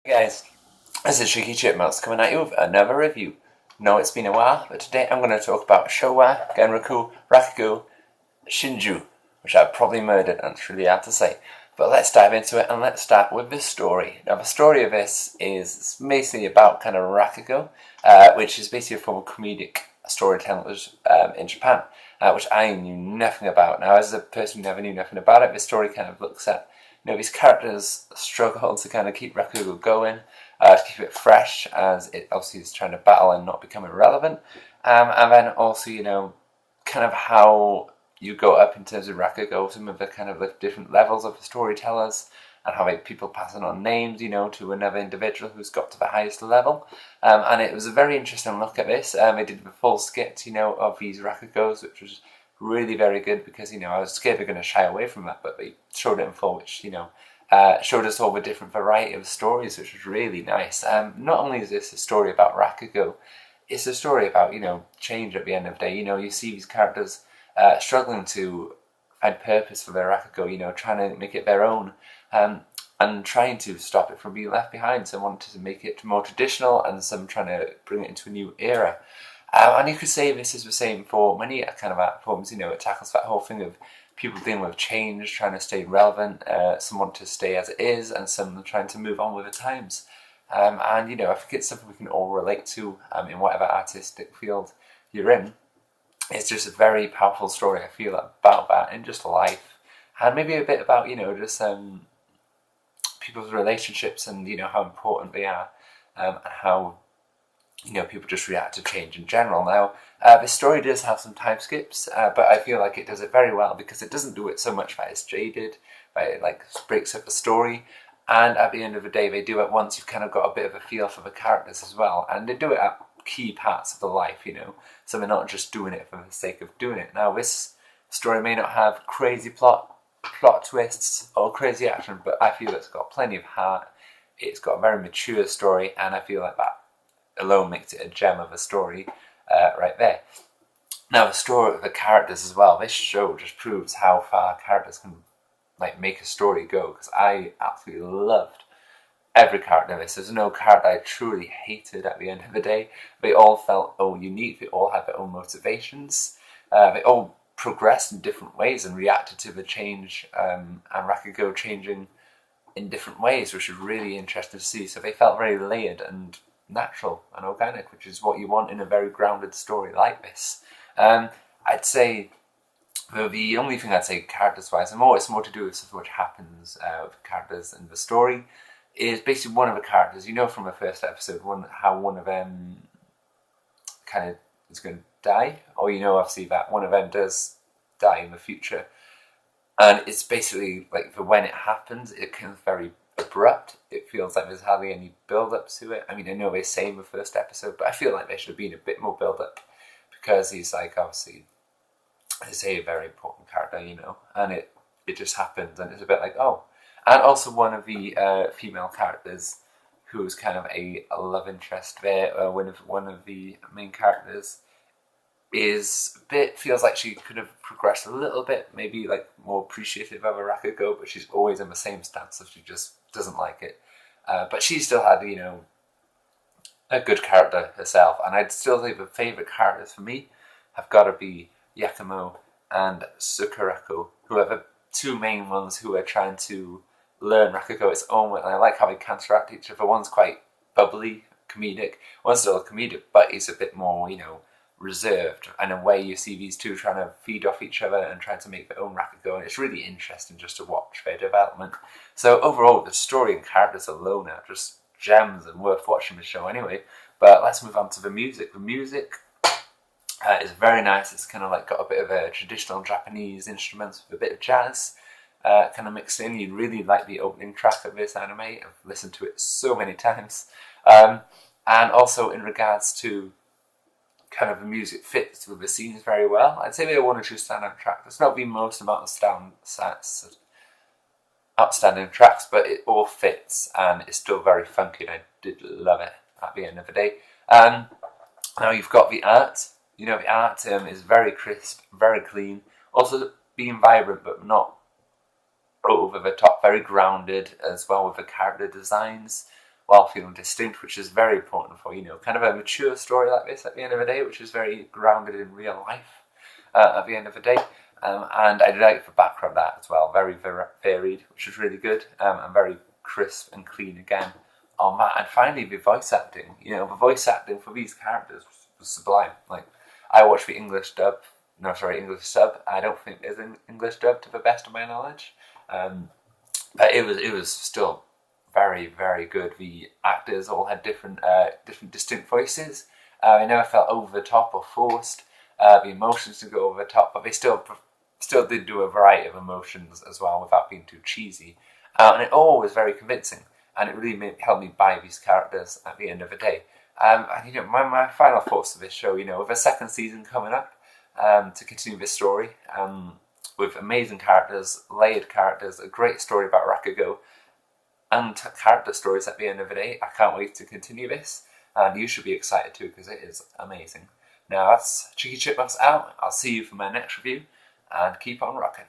Guys, this is Cheeky Chipmunks coming at you with another review. No, it's been a while, but today I'm going to talk about Shouwa Genroku Rakugo Shinjuu, which I've probably murdered and it's really hard to say. But let's dive into it and let's start with this story. Now, the story of this is basically about kind of Rakugo, which is basically a form of comedic storytelling in Japan, which I knew nothing about. Now, as a person who never knew nothing about it, this story kind of looks at these characters struggle to kind of keep Rakugo going, to keep it fresh, as it obviously is trying to battle and not become irrelevant. And then also, kind of how you go up in terms of Rakugo, some of the kind of the different levels of the storytellers, and how people passing on names, to another individual who's got to the highest level. And it was a very interesting look at this. They did the full skit, of these Rakugos, which was really very good because I was scared they're going to shy away from that, but they showed it in full, which showed us all the different variety of stories, which was really nice. Not only is this a story about Rakugo, it's a story about change at the end of the day. You see these characters struggling to find purpose for their Rakugo, trying to make it their own, and trying to stop it from being left behind. Some wanted to make it more traditional, and some trying to bring it into a new era. And you could say this is the same for many kind of art forms. It tackles that whole thing of people dealing with change, trying to stay relevant. Some want to stay as it is, and some trying to move on with the times. And I think it's something we can all relate to in whatever artistic field you're in. It's just a very powerful story, I feel, about that in just life, and maybe a bit about just people's relationships and how important they are, and how people just react to change in general. Now, this story does have some time skips, but I feel like it does it very well because it doesn't do it so much that it's jaded, but it breaks up the story. And at the end of the day, they do it once you've kind of got a bit of a feel for the characters as well, and they do it at key parts of the life, so they're not just doing it for the sake of doing it. Now, this story may not have crazy plot twists or crazy action, but I feel it's got plenty of heart. It's got a very mature story, and I feel like that alone makes it a gem of a story right there. Now, the story of the characters as well. This show just proves how far characters can make a story go, because I absolutely loved every character in this. There's no character I truly hated at the end of the day. They all felt unique. They all had their own motivations. They all progressed in different ways and reacted to the change, and Rakugo changing in different ways, which was really interesting to see. So they felt very layered and natural and organic, which is what you want in a very grounded story like this. I'd say the only thing I'd say characters-wise, and it's more to do with stuff which happens with characters in the story, is basically one of the characters, from the first episode, how one of them kind of is going to die, or obviously that one of them does die in the future, and it's basically when it happens, it kind of very abrupt. It feels like there's hardly any build-up to it. I mean, I know they say in the first episode, but I feel like there should have been a bit more build-up, because he's obviously, they say, a very important character, and it just happens, and it's a bit oh. And also one of the female characters, who's kind of a love interest there, one of the main characters, feels like she could have progressed a little bit, maybe more appreciative of a Rakugo, but she's always in the same stance, so she just doesn't like it. But she still had, a good character herself, and I'd still say the favourite characters for me have got to be Yakumo and Sukarako, who are the two main ones who are trying to learn Rakugo its own way, and I like how they counteract each other. One's quite bubbly, comedic, one's still comedic, but he's a bit more, reserved, and in a way you see these two trying to feed off each other and trying to make their own Rakugo, and it's really interesting just to watch their development. So overall, the story and characters alone are just gems and worth watching the show anyway. But let's move on to the music. The music is very nice. It's kind of got a bit of a traditional Japanese instruments with a bit of jazz kind of mixed in. You really like the opening track of this anime. I've listened to it so many times. And also in regards to kind of the music fits with the scenes very well. I'd say there are one or two standout tracks. It's not the most amount of outstanding tracks, but it all fits, and it's still very funky, and I did love it at the end of the day. Now you've got the art. The art is very crisp, very clean. Also being vibrant, but not over the top, very grounded as well with the character designs. while feeling distinct, which is very important for, kind of a mature story like this at the end of the day, which is very grounded in real life at the end of the day. And I did like the background art as well, very varied, which was really good, and very crisp and clean again on that. And finally, the voice acting. The voice acting for these characters was sublime. Like, I watched the English sub. I don't think there's an English dub to the best of my knowledge, but it was still very, very good. The actors all had different distinct voices. They never felt over the top or forced. The emotions didn't go over the top, but they still did do a variety of emotions as well without being too cheesy. And it all was very convincing, and it really helped me buy these characters at the end of the day. And my final thoughts of this show, with a second season coming up, to continue this story, with amazing characters, layered characters, a great story about Rakugo, and character stories at the end of the day. I can't wait to continue this, and you should be excited too, because it is amazing. Now that's Cheeky Chipmunks out. I'll see you for my next review, and keep on rocking.